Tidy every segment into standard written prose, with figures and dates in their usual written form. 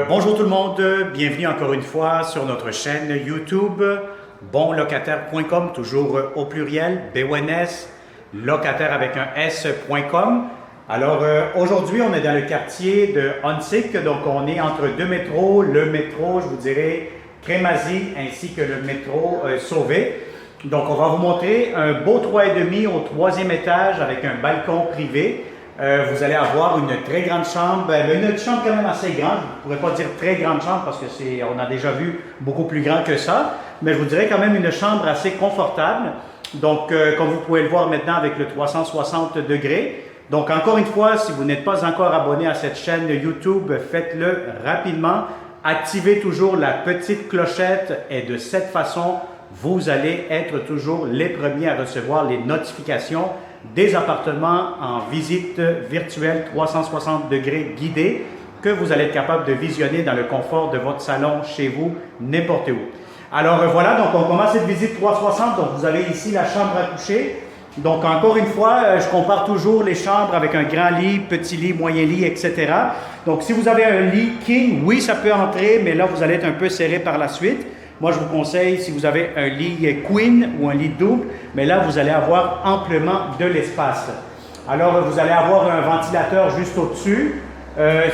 Bonjour tout le monde, bienvenue encore une fois sur notre chaîne YouTube bonlocataire.com, toujours au pluriel, BONS, locataire avec un S.com. Alors aujourd'hui, on est dans le quartier de Huntsic, donc on est entre deux métros, le métro, je vous dirais, Crémazie ainsi que le métro Sauvé. Donc on va vous montrer un beau 3,5 au troisième étage avec un balcon privé. Vous allez avoir une très grande chambre, une chambre quand même assez grande. Je ne pourrais pas dire très grande chambre parce que on a déjà vu beaucoup plus grand que ça, mais je vous dirais quand même une chambre assez confortable. Donc, comme vous pouvez le voir maintenant avec le 360 degrés. Donc, encore une fois, si vous n'êtes pas encore abonné à cette chaîne YouTube, faites-le rapidement. Activez toujours la petite clochette et de cette façon, vous allez être toujours les premiers à recevoir les notifications des appartements en visite virtuelle 360 degrés guidée que vous allez être capable de visionner dans le confort de votre salon, chez vous, n'importe où. Alors voilà, donc on commence cette visite 360. Donc vous avez ici la chambre à coucher. Donc encore une fois, je compare toujours les chambres avec un grand lit, petit lit, moyen lit, etc. Donc si vous avez un lit king, oui, ça peut entrer, mais là vous allez être un peu serré par la suite. Moi, je vous conseille, si vous avez un lit queen ou un lit double, mais là, vous allez avoir amplement de l'espace. Alors, vous allez avoir un ventilateur juste au-dessus.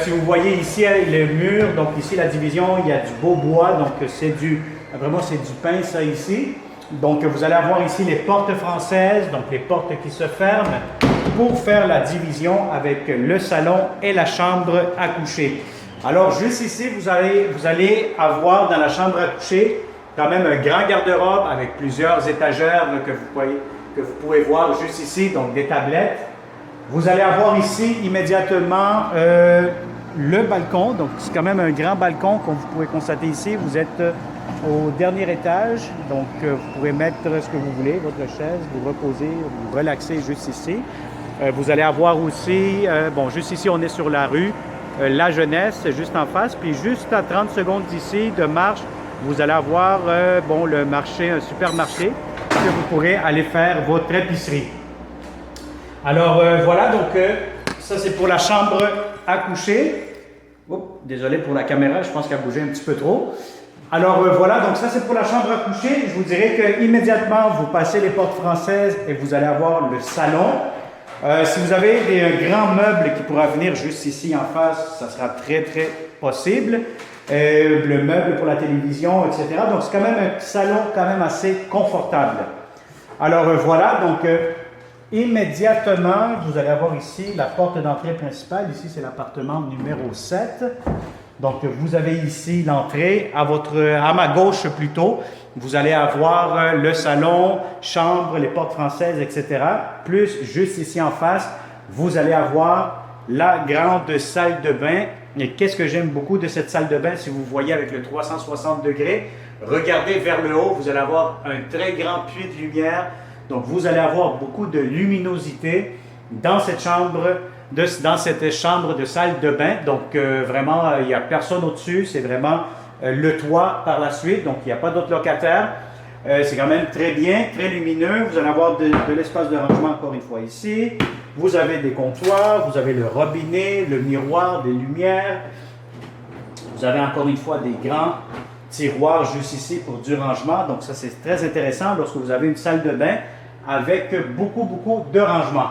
Si vous voyez ici le mur, donc ici la division, il y a du beau bois, donc c'est vraiment c'est du pain ça ici. Donc, vous allez avoir ici les portes françaises, donc les portes qui se ferment pour faire la division avec le salon et la chambre à coucher. Alors, juste ici, vous allez avoir dans la chambre à coucher quand même un grand garde-robe avec plusieurs étagères que vous pouvez voir juste ici, donc des tablettes. Vous allez avoir ici immédiatement le balcon, donc c'est quand même un grand balcon comme vous pouvez constater ici. Vous êtes au dernier étage, donc vous pourrez mettre ce que vous voulez, votre chaise, vous reposer, vous relaxer juste ici. Vous allez avoir aussi, juste ici on est sur la rue, La Jeunesse, juste en face, puis juste à 30 secondes d'ici de marche, vous allez avoir le marché, un supermarché, que vous pourrez aller faire votre épicerie. Alors voilà, donc ça c'est pour la chambre à coucher. Oups, désolé pour la caméra, je pense qu'elle a bougé un petit peu trop. Alors voilà, donc ça c'est pour la chambre à coucher. Je vous dirais qu'immédiatement, vous passez les portes françaises et vous allez avoir le salon. Si vous avez des grands meubles qui pourraient venir juste ici en face, ça sera très, très possible. Le meuble pour la télévision, etc. Donc, c'est quand même un salon quand même assez confortable. Alors, voilà. Donc, immédiatement, vous allez avoir ici la porte d'entrée principale. Ici, c'est l'appartement numéro 7. Donc, vous avez ici l'entrée. À ma gauche plutôt, vous allez avoir le salon, chambre, les portes françaises, etc. Plus, juste ici en face, vous allez avoir la grande salle de bain. Et qu'est-ce que j'aime beaucoup de cette salle de bain, si vous voyez avec le 360 degrés, regardez vers le haut, vous allez avoir un très grand puits de lumière. Donc, vous allez avoir beaucoup de luminosité dans cette chambre de salle de bain. Donc, vraiment, il n'y a personne au-dessus. C'est vraiment le toit par la suite. Donc, il n'y a pas d'autres locataires. C'est quand même très bien, très lumineux. Vous allez avoir de l'espace de rangement encore une fois ici. Vous avez des comptoirs, vous avez le robinet, le miroir, des lumières. Vous avez encore une fois des grands tiroirs juste ici pour du rangement. Donc, ça, c'est très intéressant lorsque vous avez une salle de bain avec beaucoup, beaucoup de rangement.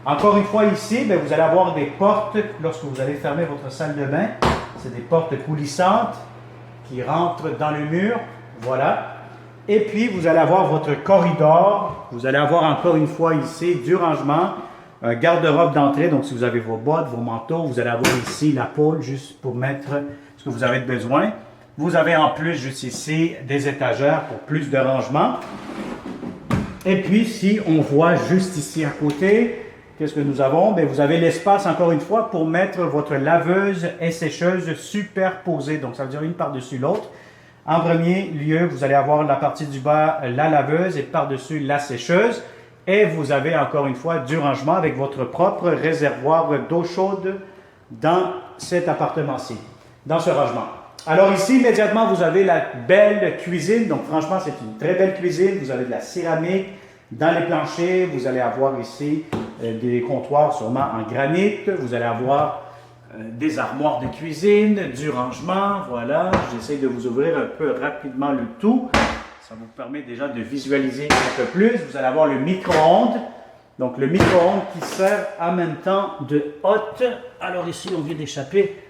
Encore une fois ici, vous allez avoir des portes lorsque vous allez fermer votre salle de bain. C'est des portes coulissantes qui rentrent dans le mur. Voilà. Et puis, vous allez avoir votre corridor. Vous allez avoir encore une fois ici du rangement. Un garde-robe d'entrée. Donc, si vous avez vos bottes, vos manteaux, vous allez avoir ici la pôle juste pour mettre ce que vous avez besoin. Vous avez en plus juste ici des étagères pour plus de rangement. Et puis, si on voit juste ici à côté, qu'est-ce que nous avons? Vous avez l'espace, encore une fois, pour mettre votre laveuse et sécheuse superposées. Donc, ça veut dire une par-dessus l'autre. En premier lieu, vous allez avoir la partie du bas, la laveuse, et par-dessus la sécheuse. Et vous avez encore une fois du rangement avec votre propre réservoir d'eau chaude dans cet appartement-ci, dans ce rangement. Alors ici, immédiatement, vous avez la belle cuisine. Donc franchement, c'est une très belle cuisine. Vous avez de la céramique dans les planchers. Vous allez avoir ici des comptoirs sûrement en granit. Vous allez avoir des armoires de cuisine, du rangement, voilà. J'essaie de vous ouvrir un peu rapidement le tout. Ça vous permet déjà de visualiser un peu plus. Vous allez avoir le micro-ondes. Donc le micro-ondes qui sert en même temps de hotte. Alors ici, on vient d'échapper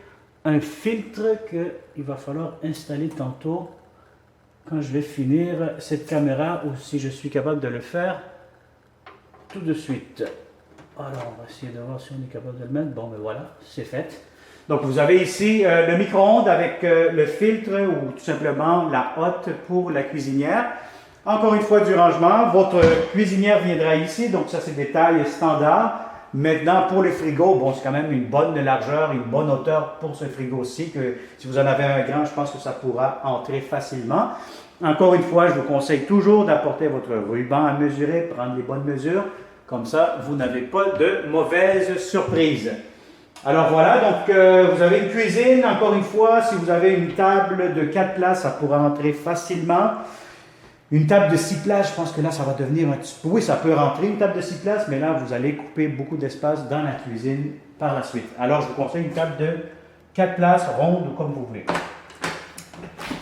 un filtre qu'il va falloir installer tantôt quand je vais finir cette caméra ou si je suis capable de le faire tout de suite. Alors, on va essayer de voir si on est capable de le mettre. Bon, ben voilà, c'est fait. Donc, vous avez ici le micro-ondes avec le filtre ou tout simplement la hotte pour la cuisinière. Encore une fois, du rangement. Votre cuisinière viendra ici. Donc, ça, c'est des tailles standards. Maintenant, pour le frigo, bon, c'est quand même une bonne largeur, une bonne hauteur pour ce frigo-ci. Que si vous en avez un grand, je pense que ça pourra entrer facilement. Encore une fois, je vous conseille toujours d'apporter votre ruban à mesurer, prendre les bonnes mesures. Comme ça, vous n'avez pas de mauvaises surprises. Alors voilà, donc vous avez une cuisine. Encore une fois, si vous avez une table de 4 places, ça pourra entrer facilement. Une table de 6 places, je pense que là, ça va devenir un petit peu... Oui, ça peut rentrer, une table de 6 places, mais là, vous allez couper beaucoup d'espace dans la cuisine par la suite. Alors, je vous conseille une table de 4 places, ronde, comme vous voulez.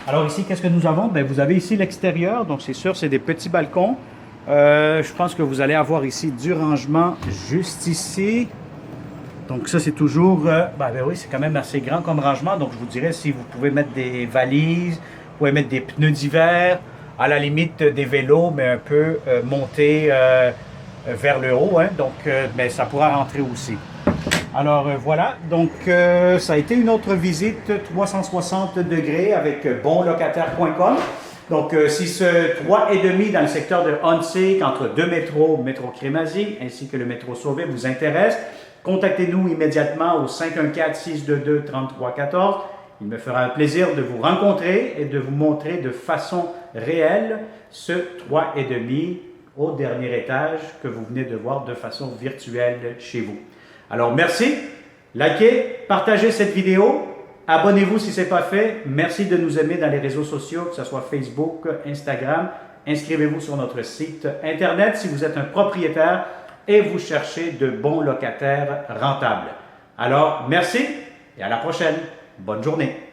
Alors ici, qu'est-ce que nous avons? Bien, vous avez ici l'extérieur, donc c'est sûr, c'est des petits balcons. Je pense que vous allez avoir ici du rangement juste ici. Donc ça, c'est toujours... ben oui, c'est quand même assez grand comme rangement. Donc je vous dirais, si vous pouvez mettre des valises, vous pouvez mettre des pneus d'hiver, à la limite des vélos, mais un peu montés vers le haut. Hein, donc, mais ça pourra rentrer aussi. Alors voilà, donc ça a été une autre visite 360 degrés avec bonlocataire.com. Donc si ce 3,5 dans le secteur de Huntsic, entre deux métros, métro Crémazie ainsi que le métro Sauvé vous intéresse, contactez-nous immédiatement au 514-622-3314. Il me fera un plaisir de vous rencontrer et de vous montrer de façon réelle ce 3,5 au dernier étage que vous venez de voir de façon virtuelle chez vous. Alors merci, likez, partagez cette vidéo, abonnez-vous si ce n'est pas fait. Merci de nous aimer dans les réseaux sociaux, que ce soit Facebook, Instagram. Inscrivez-vous sur notre site Internet si vous êtes un propriétaire et vous cherchez de bons locataires rentables. Alors merci et à la prochaine. Bonne journée.